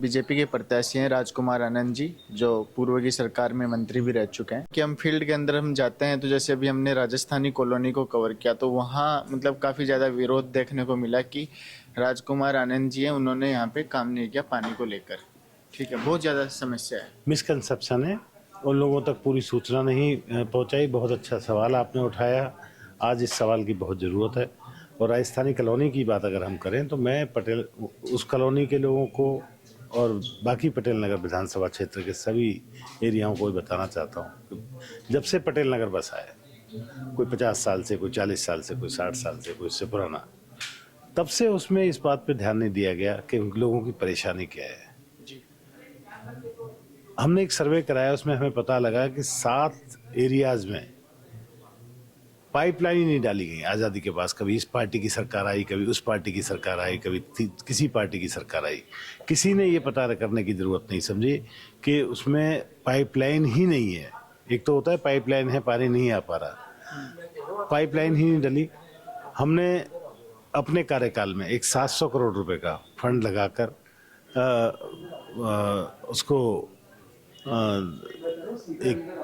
BJP के प्रत्याशी हैं राजकुमार आनंद जी, जो पूर्व की सरकार में मंत्री भी रह चुके हैं। कि हम फील्ड के अंदर हम जाते हैं तो जैसे अभी हमने राजस्थानी कॉलोनी को कवर किया तो वहाँ मतलब काफ़ी ज़्यादा विरोध देखने को मिला कि राजकुमार आनंद जी हैं, उन्होंने यहाँ पे काम नहीं किया पानी को लेकर। ठीक है, बहुत ज़्यादा समस्या है। मिसकंसेप्शन है, उन लोगों तक पूरी सूचना नहीं पहुंचाई। बहुत अच्छा सवाल आपने उठाया, आज इस सवाल की बहुत ज़रूरत है। और राजस्थानी कॉलोनी की बात अगर हम करें तो मैं पटेल उस कॉलोनी के लोगों को और बाकी पटेल नगर विधानसभा क्षेत्र के सभी एरियाओं को बताना चाहता हूँ, जब से पटेल नगर बसा है, कोई 50 साल से, कोई 40 साल से, कोई 60 साल से, कोई इससे पुराना, तब से उसमें इस बात पे ध्यान नहीं दिया गया कि उन लोगों की परेशानी क्या है। हमने एक सर्वे कराया, उसमें हमें पता लगा कि 7 एरियाज में पाइपलाइन ही नहीं डाली गई आज़ादी के पास। कभी इस पार्टी की सरकार आई, कभी उस पार्टी की सरकार आई, कभी किसी पार्टी की सरकार आई। किसी ने ये पता करने की ज़रूरत नहीं समझी कि उसमें पाइपलाइन ही नहीं है। एक तो होता है पाइपलाइन है, पानी नहीं आ पा रहा, पाइपलाइन ही नहीं डली। हमने अपने कार्यकाल में एक 700 करोड़ रुपए का फंड लगाकर उसको एक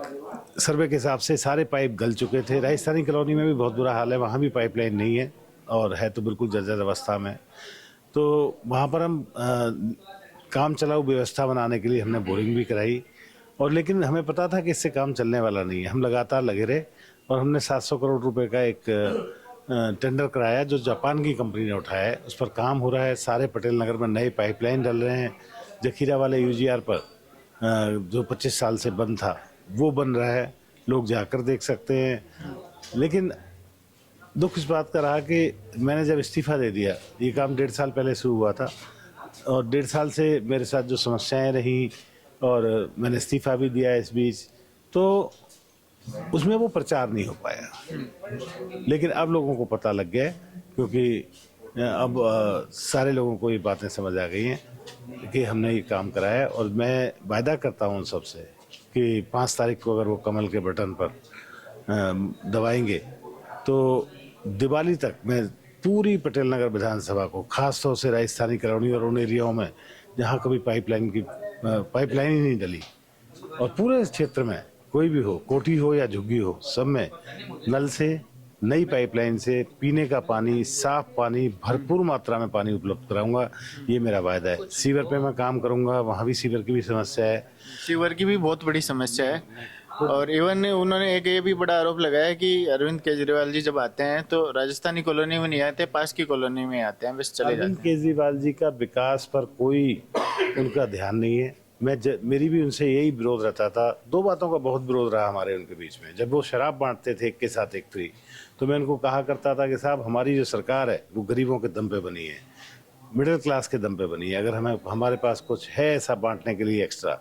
सर्वे के हिसाब से सारे पाइप गल चुके थे। राजस्थानी कॉलोनी में भी बहुत बुरा हाल है, वहाँ भी पाइपलाइन नहीं है और है तो बिल्कुल जर्जर अवस्था में। तो वहाँ पर हम काम चलाऊ व्यवस्था बनाने के लिए हमने बोरिंग भी कराई, और लेकिन हमें पता था कि इससे काम चलने वाला नहीं है। हम लगातार लगे रहे और हमने 700 करोड़ रुपए का एक टेंडर कराया जो जापान की कंपनी ने उठाया है। उस पर काम हो रहा है। सारे पटेल नगर में नए पाइपलाइन डल रहे हैं। जखीरा वाले यूजीआर पर जो 25 साल से बंद था वो बन रहा है, लोग जाकर देख सकते हैं। लेकिन दुख इस बात का रहा कि मैंने जब इस्तीफा दे दिया, ये काम 1.5 साल पहले शुरू हुआ था और 1.5 साल से मेरे साथ जो समस्याएं रही और मैंने इस्तीफा भी दिया इस बीच, तो उसमें वो प्रचार नहीं हो पाया। लेकिन अब लोगों को पता लग गया, क्योंकि अब सारे लोगों को ये बातें समझ आ गई हैं कि हमने ये काम कराया है। और मैं वायदा करता हूँ उन सबसे कि 5 तारीख को अगर वो कमल के बटन पर दबाएंगे तो दिवाली तक मैं पूरी पटेल नगर विधानसभा को, खास तौर से राजस्थानी कॉलोनी और उन एरियाओं में जहाँ कभी पाइपलाइन ही नहीं डली, और पूरे क्षेत्र में कोई भी हो, कोठी हो या झुग्गी हो, सब में नल से, नई पाइपलाइन से पीने का पानी, साफ पानी, भरपूर मात्रा में पानी उपलब्ध कराऊंगा। ये मेरा वायदा है। सीवर पे मैं काम करूंगा, वहाँ भी सीवर की भी समस्या है। सीवर की भी बहुत बड़ी समस्या है। और इवन उन्होंने एक ये भी बड़ा आरोप लगाया कि अरविंद केजरीवाल जी जब आते हैं तो राजस्थानी कॉलोनी में नहीं आते, पास की कॉलोनी में आते हैं, बस चले जाते हैं। अरविंद केजरीवाल जी का विकास पर कोई उनका ध्यान नहीं है। मेरी भी उनसे यही विरोध रहता था। 2 बातों का बहुत विरोध रहा हमारे उनके बीच में। जब वो शराब बांटते थे एक के साथ एक फ्री, तो मैं उनको कहा करता था कि साहब, हमारी जो सरकार है वो गरीबों के दम पे बनी है, मिडिल क्लास के दम पे बनी है। अगर हमारे पास कुछ है ऐसा बांटने के लिए एक्स्ट्रा,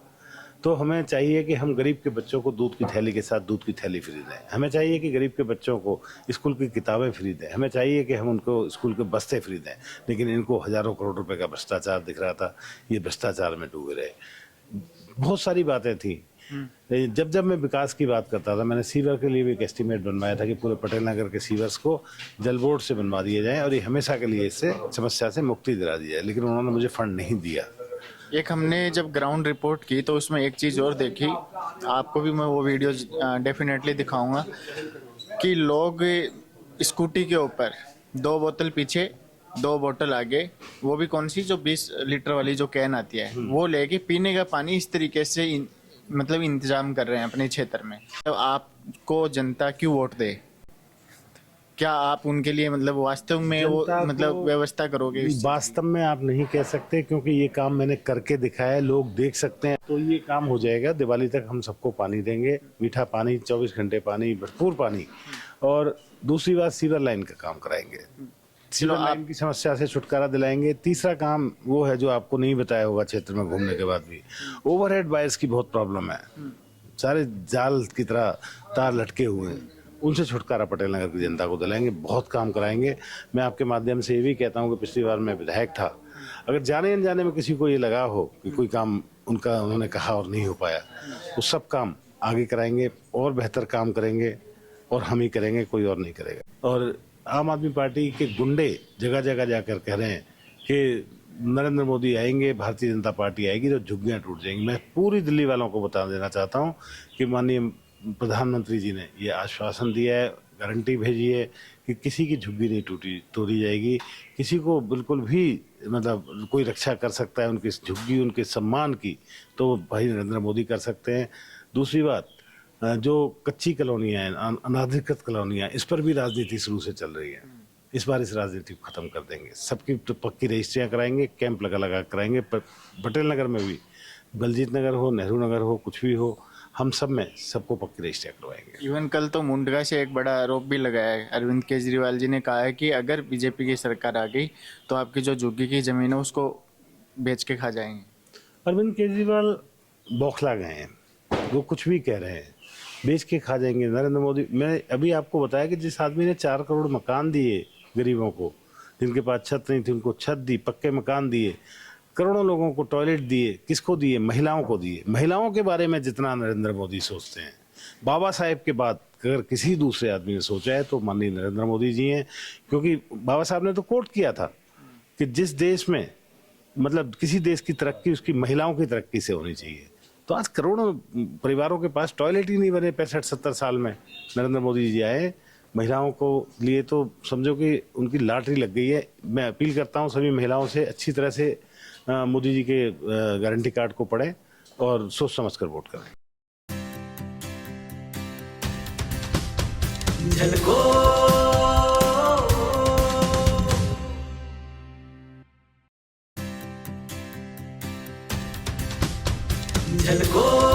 तो हमें चाहिए कि हम गरीब के बच्चों को दूध की थैली के साथ दूध की थैली फ्री दें। हमें चाहिए कि गरीब के बच्चों को स्कूल की किताबें फ्री दें। हमें चाहिए कि हम उनको स्कूल के बस्ते फ्री दें। लेकिन इनको हज़ारों करोड़ रुपए का भ्रष्टाचार दिख रहा था। ये भ्रष्टाचार में डूबे रहे। बहुत सारी बातें थी। जब मैं विकास की बात करता था, मैंने सीवर के लिए भी एक एस्टीमेट बनवाया था कि पूरे पटेल नगर के सीवर्स को जल बोर्ड से बनवा दिए जाएं और ये हमेशा के लिए इससे समस्या से मुक्ति दिला दी जाए। लेकिन उन्होंने मुझे फंड नहीं दिया। एक हमने जब ग्राउंड रिपोर्ट की तो उसमें एक चीज़ और देखी, आपको भी मैं वो वीडियो डेफिनेटली दिखाऊंगा, कि लोग स्कूटी के ऊपर 2 बोतल पीछे 2 बोतल आगे, वो भी कौन सी, जो 20 लीटर वाली जो कैन आती है, वो लेके पीने का पानी इस तरीके से मतलब इंतजाम कर रहे हैं अपने क्षेत्र में। तो आपको जनता क्यों वोट दे? क्या आप उनके लिए मतलब वास्तव में वो मतलब व्यवस्था करोगे? वास्तव में आप नहीं कह सकते, क्योंकि ये काम मैंने करके दिखाया है, लोग देख सकते हैं। तो ये काम हो जाएगा। दिवाली तक हम सबको पानी देंगे, मीठा पानी, 24 घंटे पानी, भरपूर पानी। और दूसरी बात, सीवर लाइन का काम कराएंगे, सीवर लाइन की समस्या से छुटकारा दिलाएंगे। तीसरा काम वो है जो आपको नहीं बताया होगा क्षेत्र में घूमने के बाद भी, ओवरहेड वायर्स की बहुत प्रॉब्लम है। सारे जाल की तरह तार लटके हुए हैं, उनसे छुटकारा पटेल नगर की जनता को दिलाएंगे। बहुत काम कराएंगे। मैं आपके माध्यम से ये भी कहता हूँ कि पिछली बार मैं विधायक था, अगर जाने अनजाने में किसी को ये लगा हो कि कोई काम उनका उन्होंने कहा और नहीं हो पाया, वो सब काम आगे कराएंगे और बेहतर काम करेंगे, और हम ही करेंगे, कोई और नहीं करेगा। और आम आदमी पार्टी के गुंडे जगह जगह जाकर कह रहे हैं कि नरेंद्र मोदी आएंगे, भारतीय जनता पार्टी आएगी तो झुग्गियां टूट जाएंगी। मैं पूरी दिल्ली वालों को बता देना चाहता हूं कि माननीय प्रधानमंत्री जी ने ये आश्वासन दिया है, गारंटी भेजी है कि किसी की झुग्गी नहीं तोड़ी जाएगी, किसी को बिल्कुल भी मतलब कोई रक्षा कर सकता है उनकी झुग्गी, उनके सम्मान की, तो भाई नरेंद्र मोदी कर सकते हैं। दूसरी बात, जो कच्ची कॉलोनियाँ हैं, अनाधिकृत कॉलोनियाँ, इस पर भी राजनीति शुरू से चल रही है। इस बार इस राजनीति को खत्म कर देंगे, सबकी तो पक्की रजिस्ट्रियाँ कराएंगे, कैंप लगा लगा कराएंगे। पटेल नगर में भी, बलजीत नगर हो, नेहरू नगर हो, कुछ भी हो, हम सब में सबको पक्की रजिस्ट्रियाँ करवाएंगे। इवन कल तो मुंडका से एक बड़ा आरोप भी लगाया है। अरविंद केजरीवाल जी ने कहा है कि अगर बीजेपी की सरकार आ गई तो आपकी जो झुग्गी की जमीन है उसको बेच के खा जाएंगे। अरविंद केजरीवाल बौखला गए हैं, वो कुछ भी कह रहे हैं, बेच के खा जाएंगे। नरेंद्र मोदी, मैंने अभी आपको बताया कि जिस आदमी ने 4 करोड़ मकान दिए गरीबों को, जिनके पास छत नहीं थी उनको छत दी, पक्के मकान दिए, करोड़ों लोगों को टॉयलेट दिए, किसको दिए? महिलाओं को दिए। महिलाओं के बारे में जितना नरेंद्र मोदी सोचते हैं, बाबा साहेब के बाद अगर किसी दूसरे आदमी ने सोचा है तो माननीय नरेंद्र मोदी जी हैं। क्योंकि बाबा साहब ने तो कोट किया था कि जिस देश में मतलब किसी देश की तरक्की उसकी महिलाओं की तरक्की से होनी चाहिए। तो आज करोड़ों परिवारों के पास टॉयलेट ही नहीं बने 65-70 साल में नरेंद्र मोदी जी आए। महिलाओं को लिए तो समझो कि उनकी लॉटरी लग गई है। मैं अपील करता हूं सभी महिलाओं से, अच्छी तरह से मोदी जी के गारंटी कार्ड को पढ़ें और सोच समझ कर वोट करें। झलको